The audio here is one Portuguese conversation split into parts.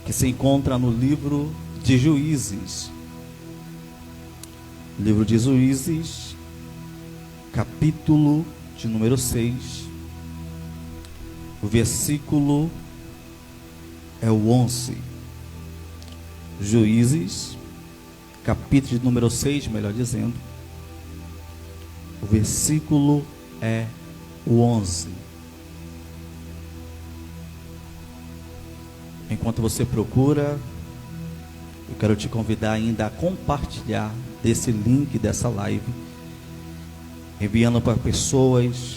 que se encontra no livro de Juízes. Livro de Juízes, capítulo de número 6, o versículo é o 11. Juízes, capítulo de número 6, melhor dizendo, o versículo é o 11. Enquanto você procura, eu quero te convidar ainda a compartilhar desse link dessa live, enviando para pessoas,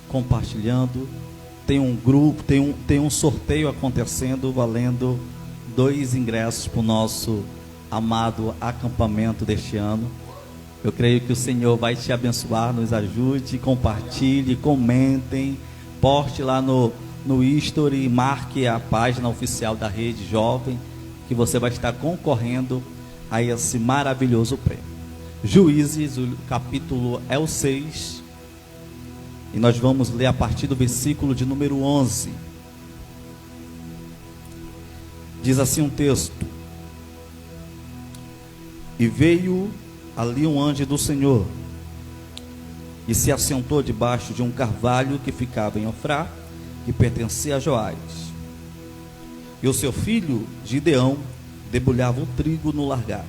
compartilhando. Tem um grupo, tem um sorteio acontecendo, valendo 2 ingressos para o nosso amado acampamento deste ano. Eu creio que o Senhor vai te abençoar, nos ajude, compartilhe, comentem, poste lá no history, marque a página oficial da Rede Jovem, que você vai estar concorrendo a esse maravilhoso prêmio. Juízes, o capítulo é o 6, e nós vamos ler a partir do versículo de número 11. Diz assim um texto: E veio ali um anjo do Senhor, e se assentou debaixo de um carvalho que ficava em Ofrá, que pertencia a Joás. E o seu filho Gideão debulhava o trigo no largar,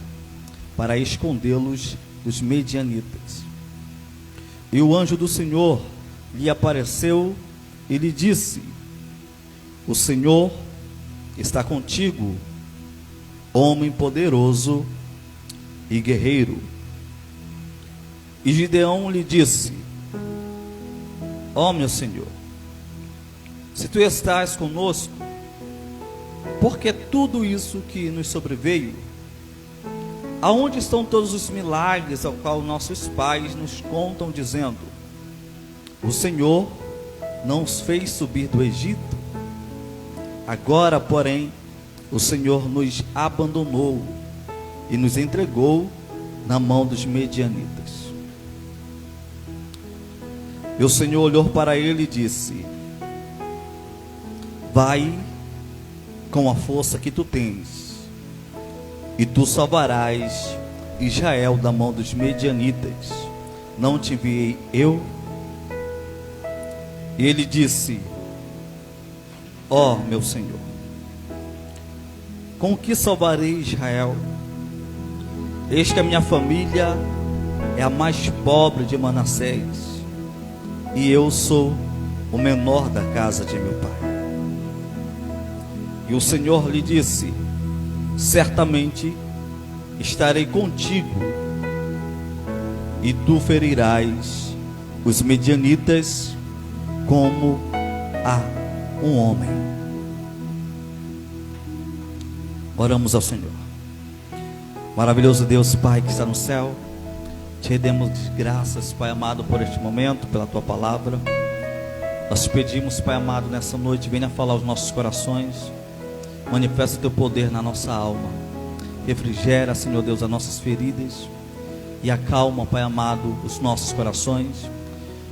para escondê-los dos medianitas. E o anjo do Senhor lhe apareceu e lhe disse: O Senhor está contigo, homem poderoso e guerreiro. E Gideão lhe disse: Ó meu Senhor, se tu estás conosco, por que tudo isso que nos sobreveio? Aonde estão todos os milagres ao qual nossos pais nos contam, dizendo: O Senhor não os fez subir do Egito? Agora, porém, o Senhor nos abandonou e nos entregou na mão dos medianitas. E o Senhor olhou para ele e disse: Vai com a força que tu tens, e tu salvarás Israel da mão dos medianitas. Não te enviei eu? E ele disse: Ó meu Senhor, com que salvarei Israel? Eis que a minha família é a mais pobre de Manassés, e eu sou o menor da casa de meu pai. E o Senhor lhe disse: Certamente estarei contigo, e tu ferirás os medianitas como a um homem. Oramos ao Senhor. Maravilhoso Deus, Pai que está no céu, te rendemos graças, Pai amado, por este momento, pela tua palavra. Nós te pedimos, Pai amado, nessa noite, venha falar aos nossos corações, manifesta o teu poder na nossa alma, refrigera, Senhor Deus, as nossas feridas e acalma, Pai amado, os nossos corações,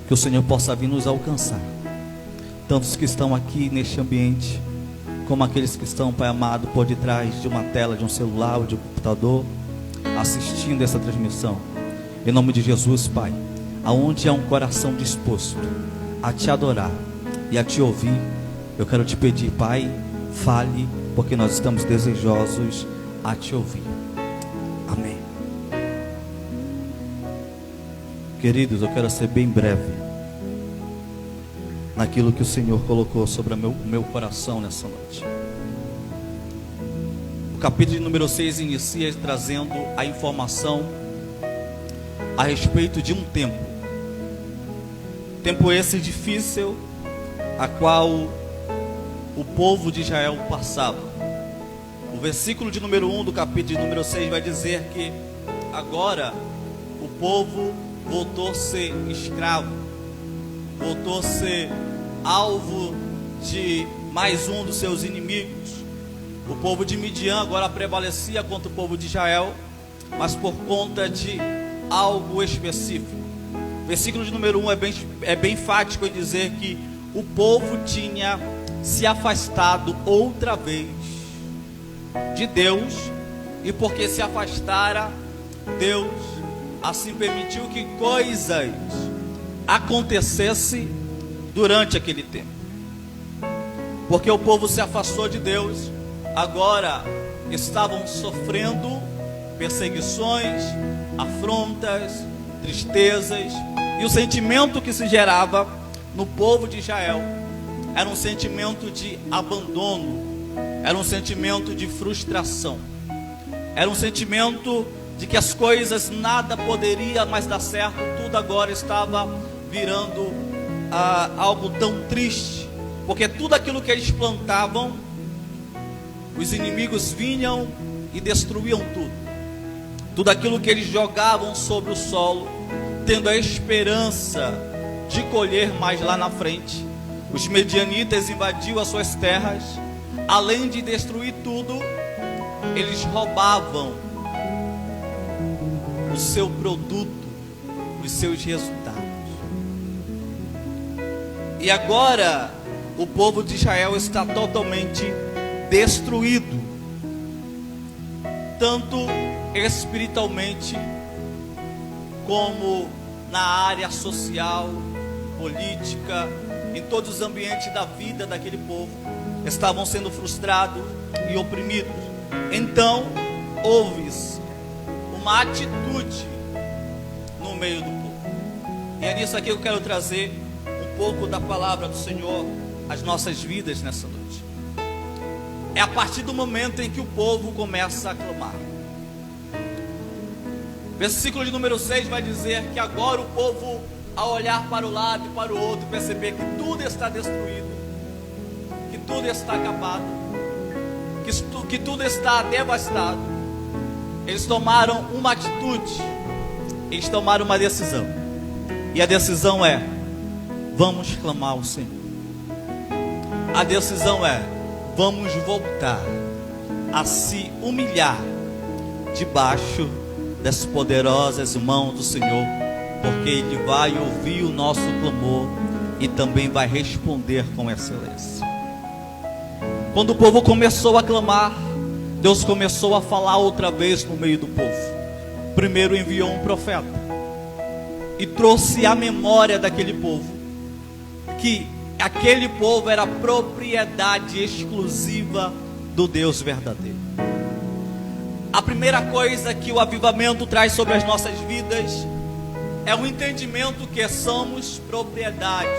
que o Senhor possa vir nos alcançar, tantos que estão aqui neste ambiente, como aqueles que estão, Pai amado, por detrás de uma tela, de um celular ou de um computador, assistindo essa transmissão. Em nome de Jesus, Pai, aonde há um coração disposto a te adorar e a te ouvir, eu quero te pedir, Pai, fale, porque nós estamos desejosos a te ouvir. Amém. Queridos, eu quero ser bem breve naquilo que o Senhor colocou sobre o meu coração nessa noite. O capítulo de número 6 inicia trazendo a informação a respeito de um tempo esse difícil, a qual o povo de Israel passava. O versículo de número 1 do capítulo de número 6 vai dizer que agora o povo voltou a ser escravo, voltou a ser alvo de mais um dos seus inimigos. O povo de Midian agora prevalecia contra o povo de Israel, mas por conta de algo específico. Versículo de número 1 é bem enfático em dizer que o povo tinha se afastado outra vez de Deus, e porque se afastara, Deus assim permitiu que coisas acontecessem durante aquele tempo. Porque o povo se afastou de Deus, agora estavam sofrendo perseguições, afrontas, tristezas, e o sentimento que se gerava no povo de Israel era um sentimento de abandono, era um sentimento de frustração, era um sentimento de que as coisas nada poderia mais dar certo, tudo agora estava virando algo tão triste, porque tudo aquilo que eles plantavam, os inimigos vinham e destruíam tudo aquilo que eles jogavam sobre o solo, tendo a esperança de colher mais lá na frente. Os medianitas invadiam as suas terras, além de destruir tudo, eles roubavam o seu produto, os seus resultados. E agora o povo de Israel está totalmente destruído, tanto espiritualmente como na área social, política, em todos os ambientes da vida daquele povo, estavam sendo frustrados e oprimidos. Então houve uma atitude no meio do povo, e é nisso aqui que eu quero trazer um pouco da palavra do Senhor às nossas vidas nessa noite. É a partir do momento em que o povo começa a clamar. Versículo de número 6 vai dizer que agora o povo, ao olhar para o lado e para o outro, perceber que tudo está destruído, que tudo está acabado, que tudo está devastado, eles tomaram uma atitude, eles tomaram uma decisão, e a decisão é: vamos clamar ao Senhor. A decisão é: vamos voltar a se humilhar debaixo das poderosas mãos do Senhor, porque Ele vai ouvir o nosso clamor e também vai responder com excelência. Quando o povo começou a clamar, Deus começou a falar outra vez no meio do povo. Primeiro enviou um profeta e trouxe à memória daquele povo que aquele povo era propriedade exclusiva do Deus verdadeiro. A primeira coisa que o avivamento traz sobre as nossas vidas é o entendimento que somos propriedades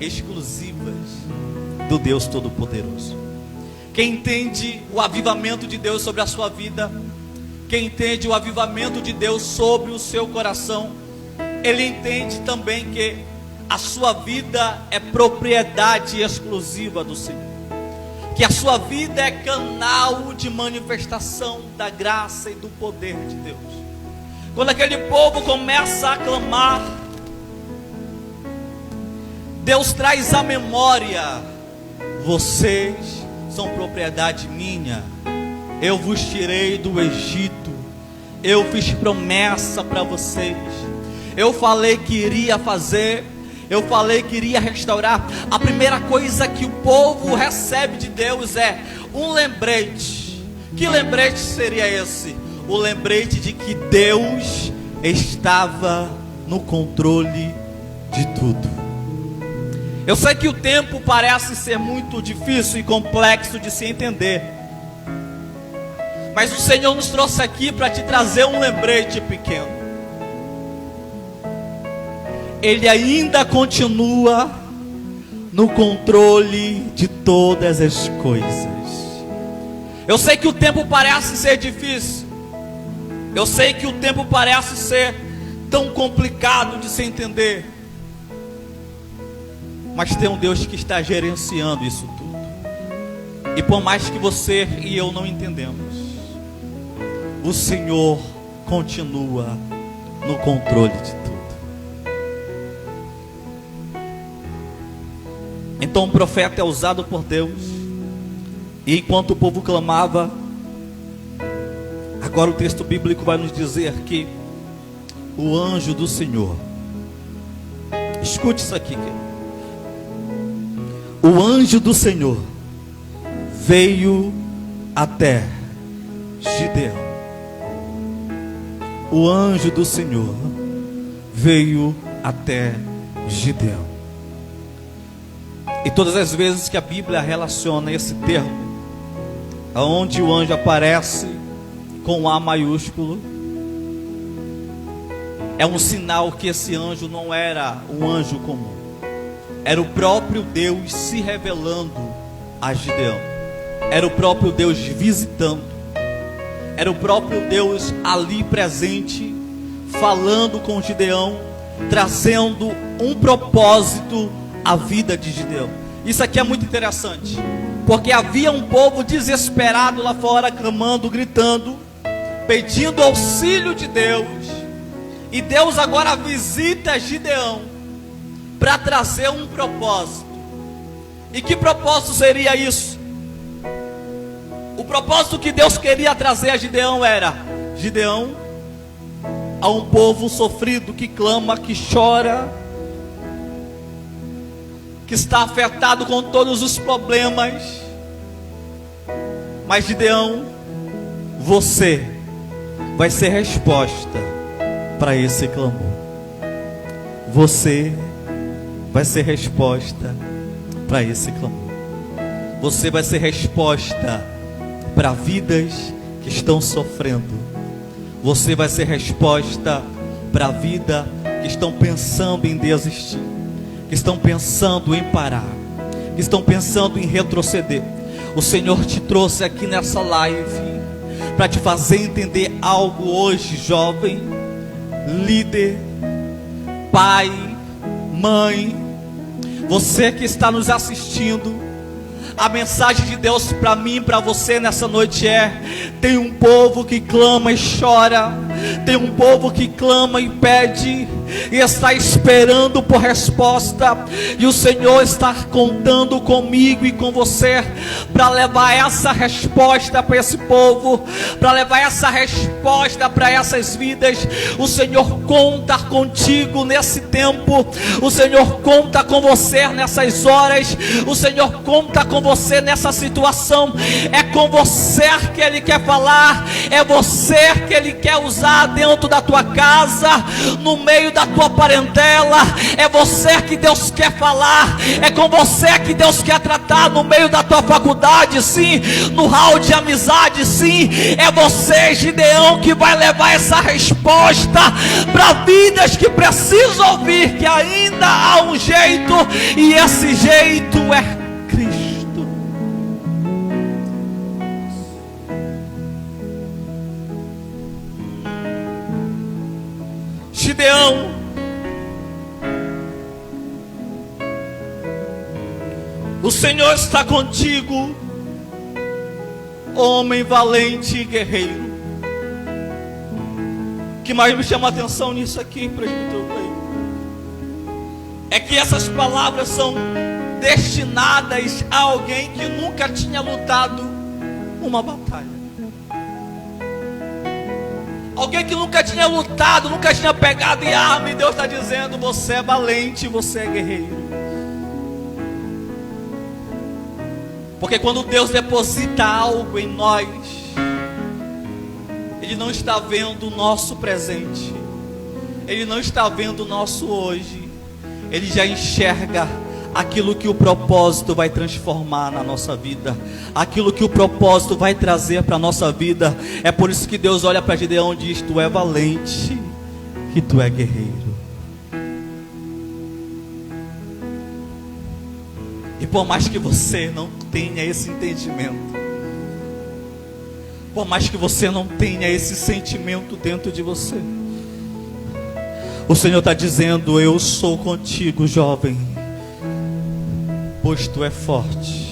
exclusivas do Deus Todo-Poderoso. Quem entende o avivamento de Deus sobre a sua vida, quem entende o avivamento de Deus sobre o seu coração, ele entende também que a sua vida é propriedade exclusiva do Senhor, que a sua vida é canal de manifestação da graça e do poder de Deus. Quando aquele povo começa a clamar, Deus traz à memória: vocês são propriedade minha, eu vos tirei do Egito, eu fiz promessa para vocês, eu falei que iria fazer, eu falei que iria restaurar. A primeira coisa que o povo recebe de Deus é um lembrete. Que lembrete seria esse? O lembrete de que Deus estava no controle de tudo. Eu sei que o tempo parece ser muito difícil e complexo de se entender, mas o Senhor nos trouxe aqui para te trazer um lembrete pequeno. Ele ainda continua no controle de todas as coisas. Eu sei que o tempo parece ser difícil, eu sei que o tempo parece ser tão complicado de se entender, mas tem um Deus que está gerenciando isso tudo. E por mais que você e eu não entendemos, o Senhor continua no controle de tudo. Então o profeta é usado por Deus, e enquanto o povo clamava, agora o texto bíblico vai nos dizer que o anjo do Senhor, escute isso aqui, querido. o anjo do Senhor veio até Gideão. O anjo do Senhor veio até Gideão. E todas as vezes que a Bíblia relaciona esse termo, onde o anjo aparece com A maiúsculo, é um sinal que esse anjo não era um anjo comum. Era o próprio Deus se revelando a Gideão. Era o próprio Deus visitando. Era o próprio Deus ali presente, falando com Gideão, trazendo um propósito à vida de Gideão. Isso aqui é muito interessante, porque havia um povo desesperado lá fora, clamando, gritando, pedindo auxílio de Deus. E Deus agora visita Gideão para trazer um propósito. E que propósito seria isso? O propósito que Deus queria trazer a Gideão era: Gideão, há um povo sofrido que clama, que chora, que está afetado com todos os problemas. Mas Gideão, você vai ser resposta para esse clamor. Você vai ser resposta para esse clamor. Você vai ser resposta para vidas que estão sofrendo. Você vai ser resposta para a vida que estão pensando em desistir, que estão pensando em parar, que estão pensando em retroceder. O Senhor te trouxe aqui nessa live para te fazer entender algo hoje, jovem, líder, pai, mãe, você que está nos assistindo. A mensagem de Deus para mim e para você nessa noite é: tem um povo que clama e chora, tem um povo que clama e pede, e está esperando por resposta, e o Senhor está contando comigo e com você para levar essa resposta para esse povo, para levar essa resposta para essas vidas. O Senhor conta contigo nesse tempo, o Senhor conta com você nessas horas, o Senhor conta com você nessa situação. É com você que Ele quer falar, é você que Ele quer usar dentro da tua casa, no meio da tua parentela. É você que Deus quer falar, é com você que Deus quer tratar no meio da tua faculdade, sim, no hall de amizade, sim. É você, Gideão, que vai levar essa resposta para vidas que precisam ouvir que ainda há um jeito, e esse jeito é Cristo. Gideão, o Senhor está contigo, homem valente e guerreiro. O que mais me chama a atenção nisso aqui, presbítero, é que essas palavras são destinadas a alguém que nunca tinha lutado uma batalha. Alguém que nunca tinha lutado, nunca tinha pegado em arma, e Deus está dizendo: você é valente, você é guerreiro. Porque quando Deus deposita algo em nós, Ele não está vendo o nosso presente, Ele não está vendo o nosso hoje, Ele já enxerga aquilo que o propósito vai transformar na nossa vida, aquilo que o propósito vai trazer para a nossa vida. É por isso que Deus olha para Gideão e diz: tu é valente e tu é guerreiro. E por mais que você não tenha esse entendimento, por mais que você não tenha esse sentimento dentro de você, o Senhor está dizendo: eu sou contigo, jovem, pois tu é forte.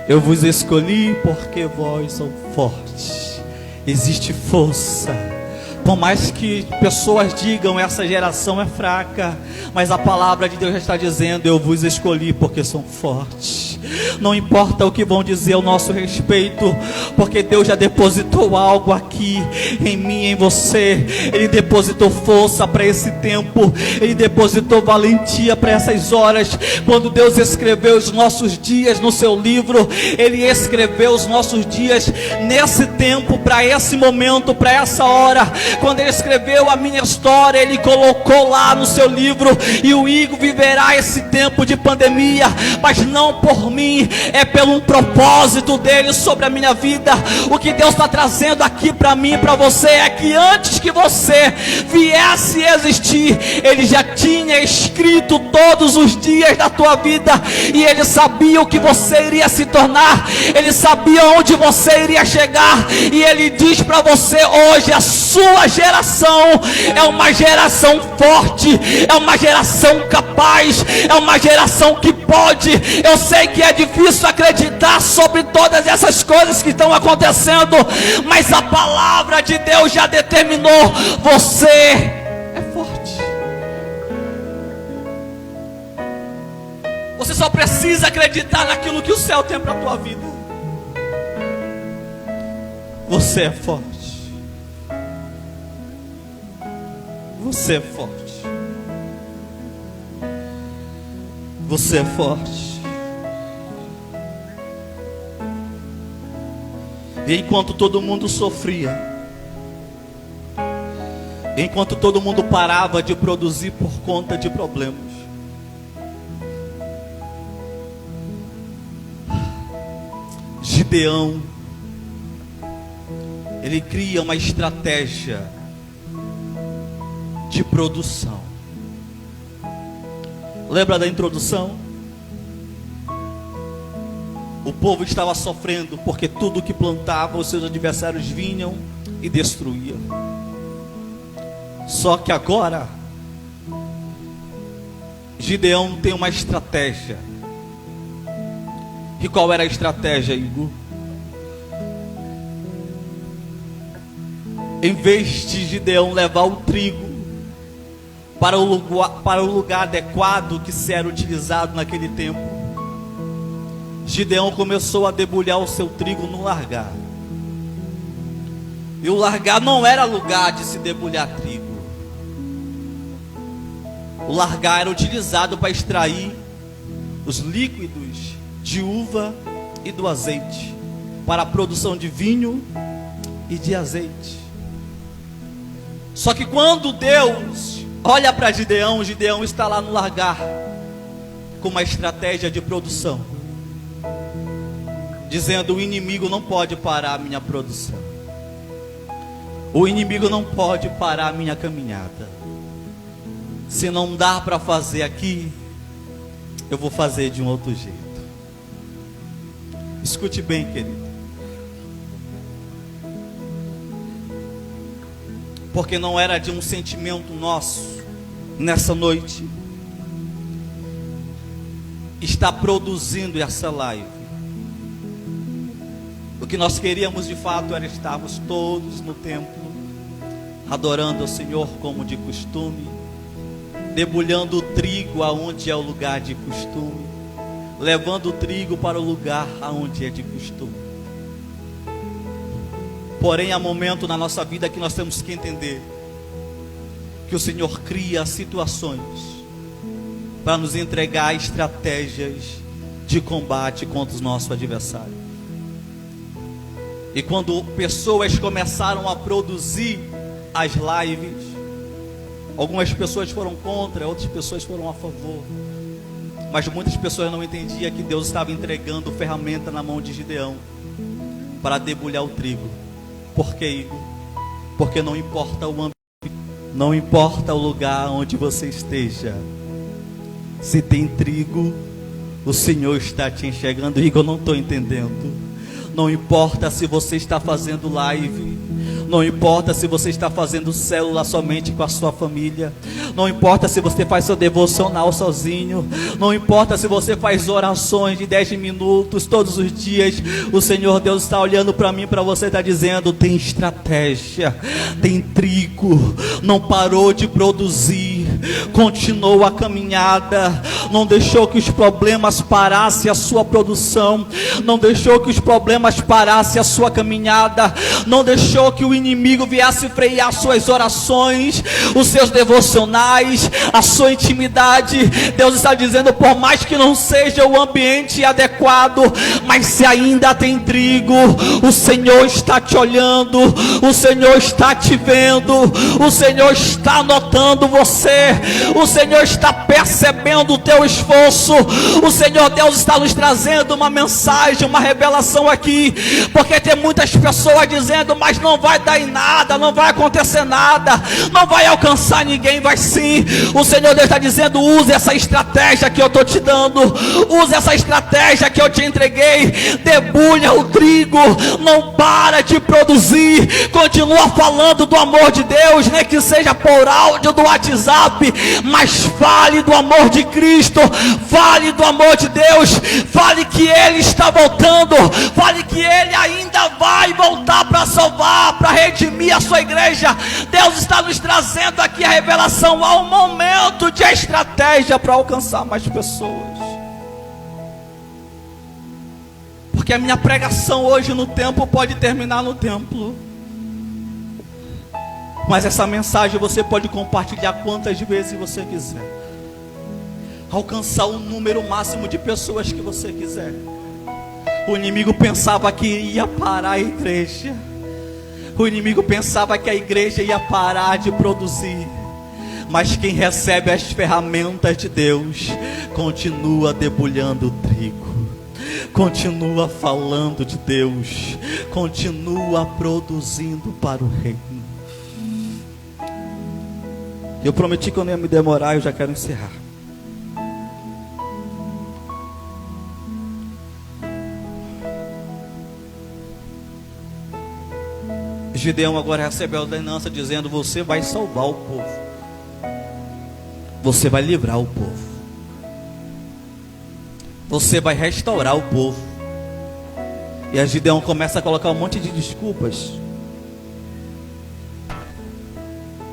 Eu vos escolhi porque vós são fortes. Existe força Por mais que pessoas digam essa geração é fraca, mas a palavra de Deus já está dizendo: eu vos escolhi porque são fortes. Não importa o que vão dizer ao nosso respeito, porque Deus já depositou algo aqui em mim, em você. Ele depositou força para esse tempo, Ele depositou valentia para essas horas. Quando Deus escreveu os nossos dias no seu livro, Ele escreveu os nossos dias nesse tempo, para esse momento, para essa hora. Quando Ele escreveu a minha história, Ele colocou lá no seu livro: e o Igor viverá esse tempo de pandemia, mas não por mim, é pelo propósito dele sobre a minha vida. O que Deus está trazendo aqui para mim e para você é que antes que você viesse a existir, Ele já tinha escrito todos os dias da tua vida, e Ele sabia o que você iria se tornar, Ele sabia onde você iria chegar, e Ele diz para você hoje: a sua geração é uma geração forte, é uma geração capaz, é uma geração que pode. Eu sei que é difícil acreditar sobre todas essas coisas que estão acontecendo, mas a palavra de Deus já determinou: você é forte. Você só precisa acreditar naquilo que o céu tem para a tua vida. Você é forte. Você é forte. Você é forte. E enquanto todo mundo sofria, enquanto todo mundo parava de produzir por conta de problemas, Gideão, ele cria uma estratégia de produção. Lembra da introdução? O povo estava sofrendo porque tudo que plantava os seus adversários vinham e destruíam. Só que agora Gideão tem uma estratégia. E qual era a estratégia, Igor? Em vez de Gideão levar o trigo para o lugar adequado que se era utilizado naquele tempo, Gideão começou a debulhar o seu trigo no largar. E o largar não era lugar de se debulhar trigo. O largar era utilizado para extrair os líquidos de uva e do azeite, para a produção de vinho e de azeite. Só que quando Deus olha para Gideão, Gideão está lá no largar com uma estratégia de produção, dizendo: o inimigo não pode parar a minha produção, o inimigo não pode parar a minha caminhada. Se não dá para fazer aqui, eu vou fazer de um outro jeito. Escute bem, querido, porque não era de um sentimento nosso nessa noite está produzindo essa live. O que nós queríamos de fato era estarmos todos no templo, adorando ao Senhor como de costume, debulhando o trigo aonde é o lugar de costume, levando o trigo para o lugar aonde é de costume. Porém, há momento na nossa vida que nós temos que entender que o Senhor cria situações para nos entregar estratégias de combate contra os nossos adversários. E quando pessoas começaram a produzir as lives, algumas pessoas foram contra, outras pessoas foram a favor, mas muitas pessoas não entendiam que Deus estava entregando ferramenta na mão de Gideão para debulhar o trigo. Por quê, Igor? Porque não importa o ambiente, não importa o lugar onde você esteja, se tem trigo, o Senhor está te enxergando. Igor, eu não estou entendendo. Não importa se você está fazendo live, não importa se você está fazendo célula somente com a sua família, não importa se você faz seu devocional sozinho, não importa se você faz orações de 10 minutos todos os dias, o Senhor Deus está olhando para mim, para você, está dizendo: tem estratégia, tem trigo, não parou de produzir, continuou a caminhada, não deixou que os problemas parassem a sua produção, não deixou que os problemas parassem a sua caminhada, não deixou que o inimigo viesse frear suas orações, os seus devocionais, a sua intimidade. Deus está dizendo: por mais que não seja o ambiente adequado, mas se ainda tem trigo, o Senhor está te olhando, o Senhor está te vendo, o Senhor está notando você, o Senhor está percebendo o teu esforço. O Senhor Deus está nos trazendo uma mensagem, uma revelação aqui, porque tem muitas pessoas dizendo: mas não vai dar em nada, não vai acontecer nada, não vai alcançar ninguém. Vai sim. O Senhor Deus está dizendo: use essa estratégia que eu estou te dando, use essa estratégia que eu te entreguei, debulha o trigo, não para de produzir, continua falando do amor de Deus, nem que seja por áudio do WhatsApp, mas fale do amor de Cristo, fale do amor de Deus, fale que Ele está voltando, fale que Ele ainda vai voltar para salvar, para redimir a sua igreja. Deus está nos trazendo aqui a revelação ao momento de estratégia para alcançar mais pessoas. Porque a minha pregação hoje no templo pode terminar no templo, mas essa mensagem você pode compartilhar quantas vezes você quiser, alcançar o número máximo de pessoas que você quiser. O inimigo pensava que ia parar a igreja, o inimigo pensava que a igreja ia parar de produzir, mas quem recebe as ferramentas de Deus continua debulhando o trigo, continua falando de Deus, continua produzindo para o reino. Eu prometi que eu não ia me demorar, eu já quero encerrar. Gideão agora recebe a ordenança dizendo: você vai salvar o povo, você vai livrar o povo, você vai restaurar o povo. E a Gideão começa a colocar um monte de desculpas.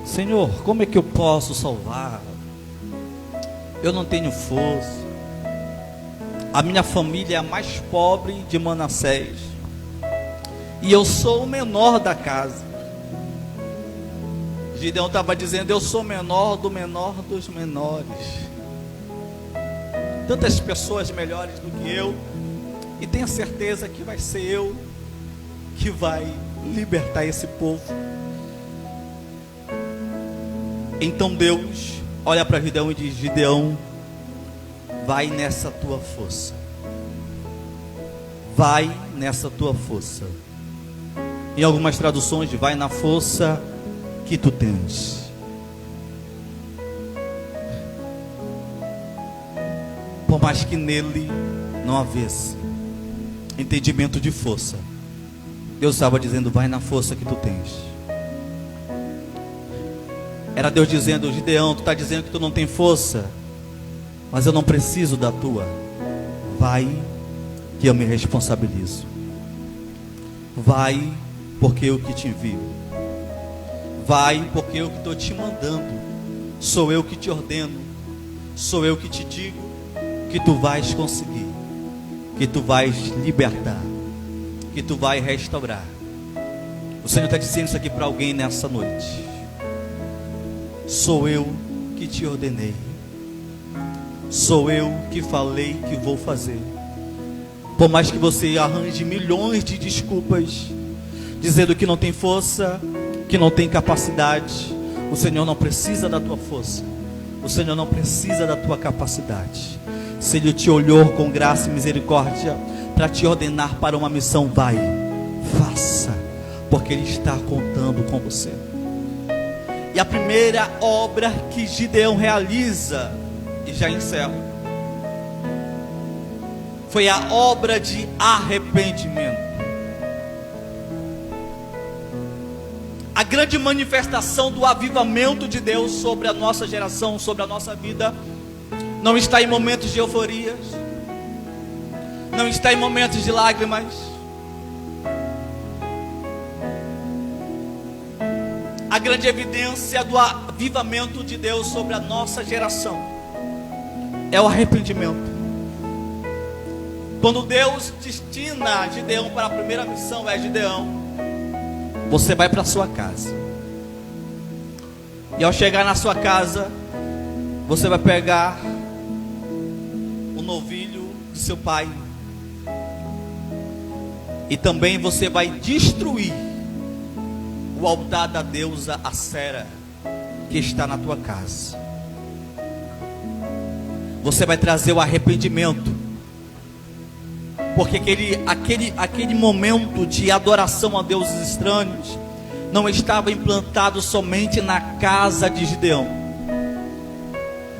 Senhor, como é que eu posso salvar? Eu não tenho força, a minha família é a mais pobre de Manassés, e eu sou o menor da casa. Gideão estava dizendo: eu sou menor do menor dos menores. Tantas pessoas melhores do que eu, e tenho certeza que vai ser eu que vai libertar esse povo. Então Deus olha para Gideão e diz: Gideão, vai nessa tua força, vai nessa tua força. Em algumas traduções, vai na força que tu tens. Por mais que nele não houvesse entendimento de força, Deus estava dizendo: vai na força que tu tens. Era Deus dizendo: Gideão, tu está dizendo que tu não tem força, mas eu não preciso da tua. Vai que eu me responsabilizo. Vai porque eu que te envio. Vai porque eu que estou te mandando. Sou eu que te ordeno. Sou eu que te digo que tu vais conseguir, que tu vais libertar, que tu vais restaurar. O Senhor está dizendo isso aqui para alguém nessa noite. Sou eu que te ordenei, sou eu que falei que vou fazer. Por mais que você arranje milhões de desculpas, dizendo que não tem força, que não tem capacidade, o Senhor não precisa da tua força, o Senhor não precisa da tua capacidade. Se Ele te olhou com graça e misericórdia para te ordenar para uma missão, vai, faça, porque Ele está contando com você. E a primeira obra que Gideão realiza, e já encerro, foi a obra de arrependimento. A grande manifestação do avivamento de Deus sobre a nossa geração, sobre a nossa vida, não está em momentos de euforias, não está em momentos de lágrimas. A grande evidência do avivamento de Deus sobre a nossa geração é o arrependimento. Quando Deus destina Gideão para a primeira missão, Gideão, você vai para a sua casa. E ao chegar na sua casa, você vai pegar o novilho de seu pai. E também você vai destruir o altar da deusa Acera que está na tua casa. Você vai trazer o arrependimento, porque aquele momento de adoração a deuses estranhos não estava implantado somente na casa de Gideão.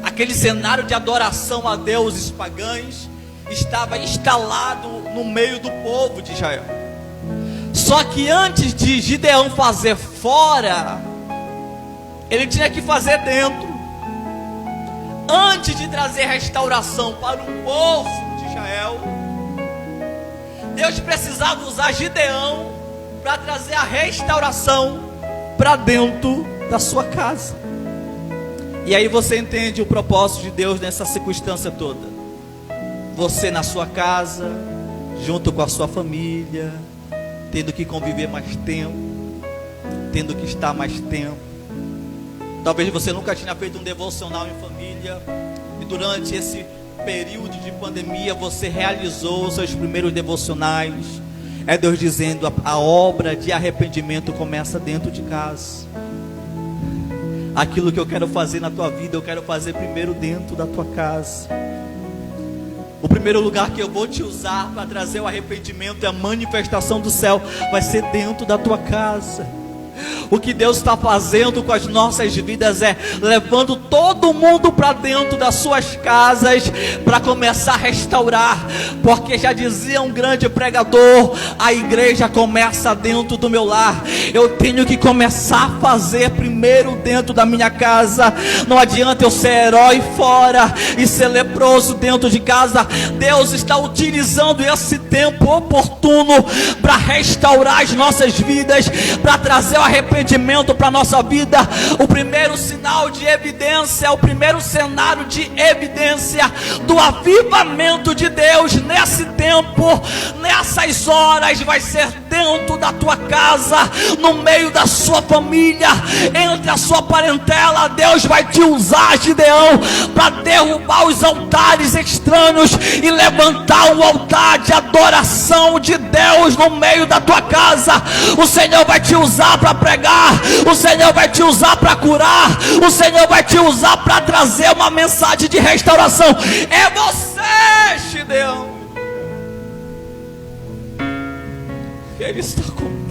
Aquele cenário de adoração a deuses pagãos estava instalado no meio do povo de Israel. Só que antes de Gideão fazer fora, ele tinha que fazer dentro. Antes de trazer restauração para o povo de Israel, Deus precisava usar Gideão para trazer a restauração para dentro da sua casa. E aí você entende o propósito de Deus nessa circunstância toda. Você na sua casa, junto com a sua família, tendo que conviver mais tempo, tendo que estar mais tempo. Talvez você nunca tinha feito um devocional em família, e durante esse período de pandemia você realizou os seus primeiros devocionais. É Deus dizendo: a obra de arrependimento começa dentro de casa. Aquilo que eu quero fazer na tua vida, eu quero fazer primeiro dentro da tua casa. O primeiro lugar que eu vou te usar para trazer o arrependimento e a manifestação do céu vai ser dentro da tua casa. O que Deus está fazendo com as nossas vidas é levando todo mundo para dentro das suas casas para começar a restaurar. Porque já dizia um grande pregador: a igreja começa dentro do meu lar. Eu tenho que começar a fazer primeiro dentro da minha casa. Não adianta eu ser herói fora e ser leproso dentro de casa. Deus está utilizando esse tempo oportuno para restaurar as nossas vidas, para trazer o arrependimento para a nossa vida. O primeiro sinal de evidência, o primeiro cenário de evidência do avivamento de Deus nesse tempo, nessas horas, vai ser dentro da tua casa, no meio da sua família, entre a sua parentela. Deus vai te usar, Gideão, para derrubar os altares estranhos e levantar um altar de adoração de Deus no meio da tua casa. O Senhor vai te usar para pregar, o Senhor vai te usar para curar, o Senhor vai te usar para trazer uma mensagem de restauração. É você, Gideão. Ele está comigo.